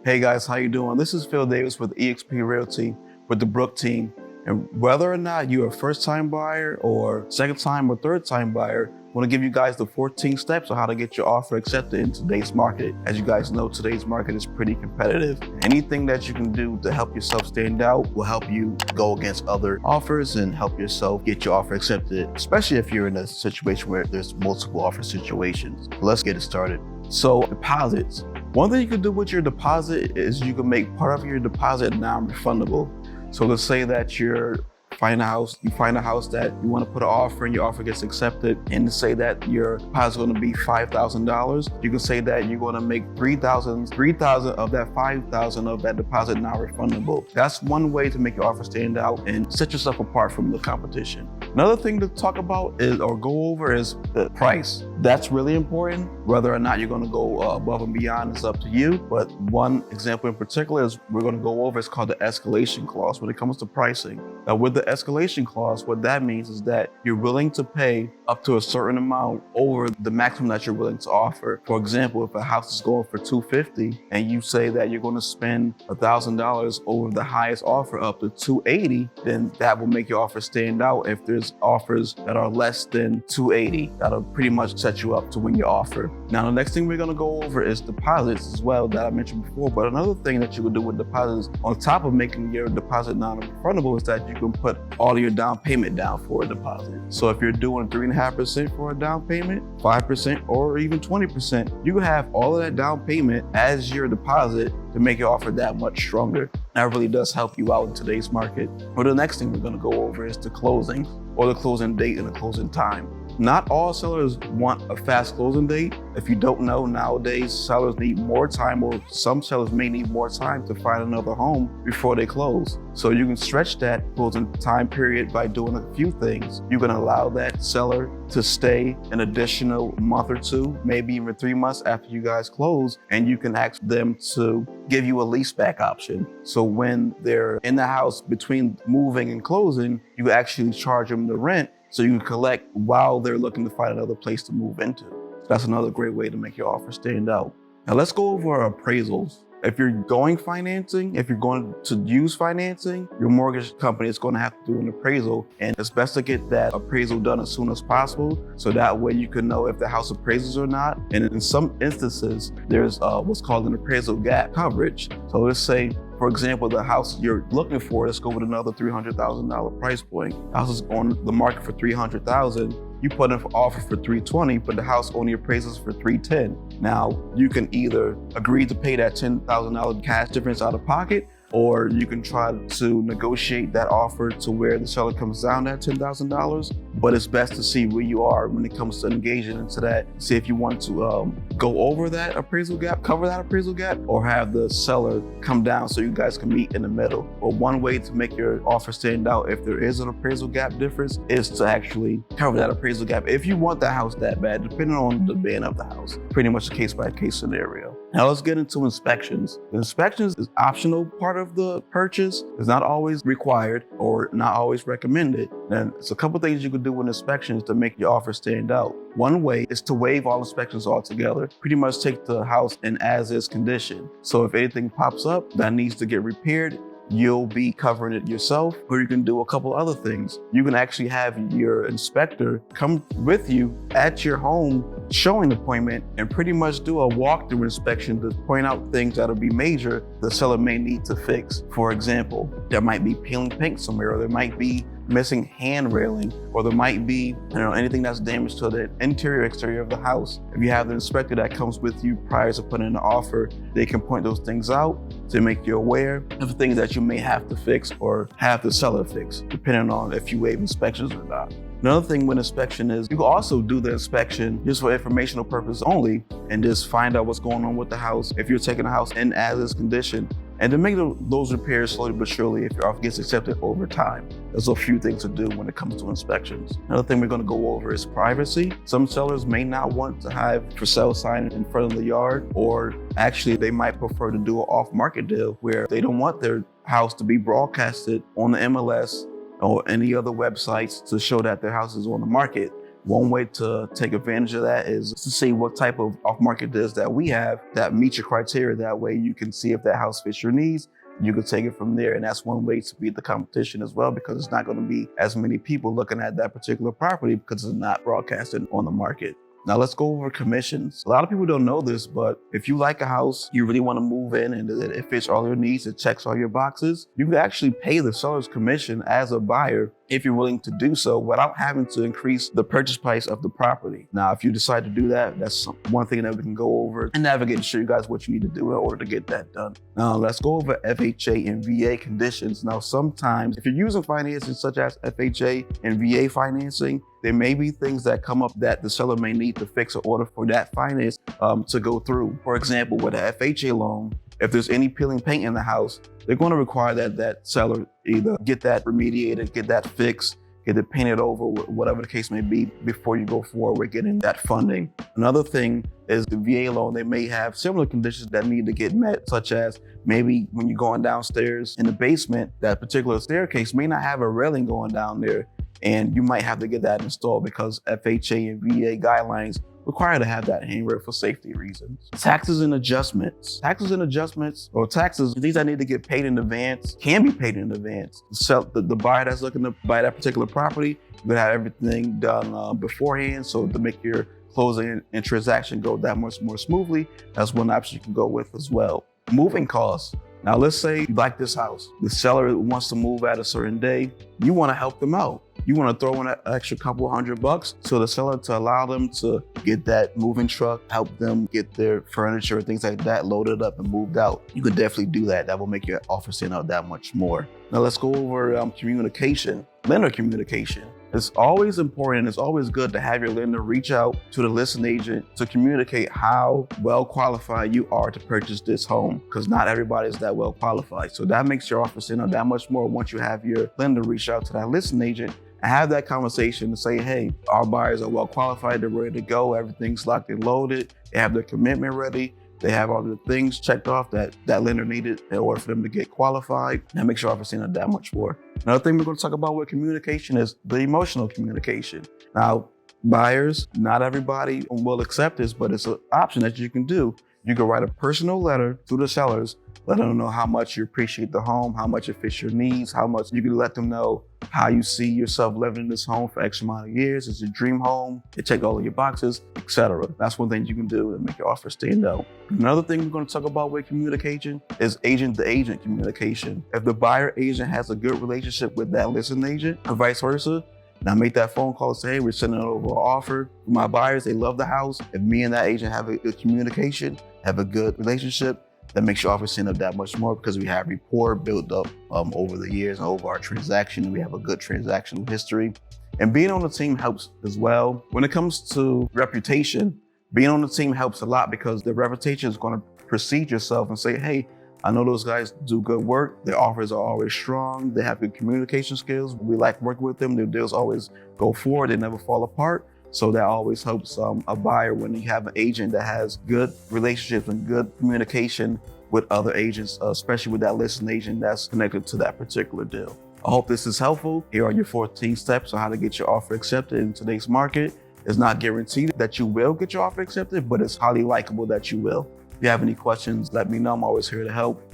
Hey guys, how you doing? This is Phil Davis with eXp Realty with the Brook team. And whether or not you're a first-time buyer or second-time or third-time buyer, I want to give you guys the 14 steps on how to get your offer accepted in today's market. As you guys know, today's market is pretty competitive. Anything that you can do to help yourself stand out will help you go against other offers and help yourself get your offer accepted, especially if you're in a situation where there's multiple offer situations. Let's get it started. So, deposits. One thing you can do with your deposit is you can make part of your deposit non-refundable. So let's say that you find a house that you want to put an offer and your offer gets accepted, and say that your deposit is going to be $5,000. You can say that you're going to make $3,000 of that $5,000 of that deposit non-refundable. That's one way to make your offer stand out and set yourself apart from the competition. Another thing to talk about or go over is the price. That's really important. Whether or not you're going to go above and beyond is up to you. But one example in particular is we're going to go over. It's called the escalation clause when it comes to pricing. Now, with the escalation clause, what that means is that you're willing to pay up to a certain amount over the maximum that you're willing to offer. For example, if a house is going for $250 and you say that you're going to spend $1,000 over the highest offer up to $280, then that will make your offer stand out. If there's offers that are less than $280, that'll pretty much set you up to win your offer. Now, the next thing we're going to go over is deposits as well that I mentioned before. But another thing that you can do with deposits, on top of making your deposit non-refundable, is that you can put all your down payment down for a deposit. So if you're doing 3.5% for a down payment, 5%, or even 20%, you can have all of that down payment as your deposit to make your offer that much stronger. That really does help you out in today's market. Well, the next thing we're going to go over is the closing, or the closing date and the closing time. Not all sellers want a fast closing date. If you don't know, nowadays sellers need more time, or some sellers may need more time to find another home before they close. So you can stretch that closing time period by doing a few things. You can allow that seller to stay an additional month or two, maybe even 3 months after you guys close, and you can ask them to give you a lease back option. So when they're in the house between moving and closing, you actually charge them the rent so you can collect while they're looking to find another place to move into. That's another great way to make your offer stand out. Now let's go over appraisals. If you're going financing, if you're going to use financing, your mortgage company is going to have to do an appraisal, and it's best to get that appraisal done as soon as possible, so that way you can know if the house appraises or not. And in some instances, there's what's called an appraisal gap coverage. So let's say, for example, the house you're looking for, let's go with another $300,000 price point. The house is on the market for $300,000. You put in for offer for $320,000, but the house only appraises for $310,000. Now, you can either agree to pay that $10,000 cash difference out of pocket, or you can try to negotiate that offer to where the seller comes down at $10,000. But it's best to see where you are when it comes to engaging into that. See if you want to go over that appraisal gap, cover that appraisal gap, or have the seller come down so you guys can meet in the middle. But one way to make your offer stand out if there is an appraisal gap difference is to actually cover that appraisal gap if you want the house that bad, depending on the demand of the house. Pretty much a case-by-case scenario. Now let's get into inspections. The inspections is optional part of the purchase. It's not always required or not always recommended. And it's a couple things you can do with inspections to make your offer stand out. One way is to waive all inspections altogether. Pretty much take the house in as-is condition. So if anything pops up that needs to get repaired, you'll be covering it yourself, or you can do a couple other things. You can actually have your inspector come with you at your home showing appointment and pretty much do a walkthrough inspection to point out things that'll be major the seller may need to fix. For example, there might be peeling paint somewhere, or there might be missing hand railing, or there might be anything that's damaged to the interior exterior of the house. If you have the inspector that comes with you prior to putting in the offer, they can point those things out to make you aware of things that you may have to fix or have the seller fix, depending on if you waive inspections or not. Another thing with inspection is you can also do the inspection just for informational purpose only and just find out what's going on with the house if you're taking the house in as-is condition, and to make those repairs slowly but surely if your offer gets accepted over time. There's a few things to do when it comes to inspections. Another thing we're going to go over is privacy. Some sellers may not want to have for sale sign in front of the yard, or actually they might prefer to do an off-market deal where they don't want their house to be broadcasted on the MLS or any other websites to show that their house is on the market. One way to take advantage of that is to see what type of off-market deals that we have that meet your criteria. That way you can see if that house fits your needs. You can take it from there. And that's one way to beat the competition as well, because it's not going to be as many people looking at that particular property because it's not broadcasted on the market. Now let's go over commissions. A lot of people don't know this, but if you like a house, you really want to move in and it fits all your needs, it checks all your boxes, you can actually pay the seller's commission as a buyer if you're willing to do so without having to increase the purchase price of the property. Now, if you decide to do that, that's one thing that we can go over and navigate and show you guys what you need to do in order to get that done. Now, let's go over FHA and VA conditions. Now, sometimes if you're using financing such as FHA and VA financing, there may be things that come up that the seller may need to fix in order for that finance to go through. For example, with an FHA loan, if there's any peeling paint in the house, they're going to require that seller either get that remediated, get that fixed, get it painted over, whatever the case may be, before you go forward with getting that funding. Another thing is the VA loan. They may have similar conditions that need to get met, such as maybe when you're going downstairs in the basement, that particular staircase may not have a railing going down there, and you might have to get that installed because FHA and VA guidelines require to have that handrail for safety reasons. Taxes and adjustments. Taxes and adjustments, or taxes, these that need to get paid in advance, can be paid in advance. The buyer that's looking to buy that particular property, you're gonna have everything done beforehand, so to make your closing and transaction go that much more smoothly, that's one option you can go with as well. Moving costs. Now let's say you like this house. The seller wants to move at a certain day. You want to help them out. You want to throw in an extra couple $100 to the seller to allow them to get that moving truck, help them get their furniture and things like that loaded up and moved out. You could definitely do that. That will make your offer stand out that much more. Now let's go over communication, lender communication. It's always important, it's always good to have your lender reach out to the listing agent to communicate how well qualified you are to purchase this home, because not everybody is that well qualified. So that makes your offer stand out that much more once you have your lender reach out to that listing agent and have that conversation and say, hey, our buyers are well qualified, they're ready to go, everything's locked and loaded, they have their commitment ready, they have all the things checked off that lender needed in order for them to get qualified. That makes your offer stand out that much more. Another thing we're going to talk about with communication is the emotional communication. Now, buyers, not everybody will accept this, but it's an option that you can do. You can write a personal letter to the sellers, let them know how much you appreciate the home, how much it fits your needs, how much you can let them know how you see yourself living in this home for X amount of years. It's your dream home. It checked all of your boxes, etc. That's one thing you can do to make your offer stand out. Another thing we're going to talk about with communication is agent-to-agent communication. If the buyer agent has a good relationship with that listing agent and vice versa, now make that phone call and say, hey, we're sending over an offer. My buyers, they love the house. If me and that agent have a good communication, have a good relationship, that makes your offer stand up that much more because we have rapport built up over the years and over our transaction. We have a good transactional history. And being on the team helps as well. When it comes to reputation, being on the team helps a lot because the reputation is going to precede yourself and say, hey, I know those guys do good work. Their offers are always strong. They have good communication skills. We like working with them. Their deals always go forward. They never fall apart. So that always helps a buyer when you have an agent that has good relationships and good communication with other agents, especially with that listing agent that's connected to that particular deal. I hope this is helpful. Here are your 14 steps on how to get your offer accepted in today's market. It's not guaranteed that you will get your offer accepted, but it's highly likable that you will. If you have any questions, let me know. I'm always here to help.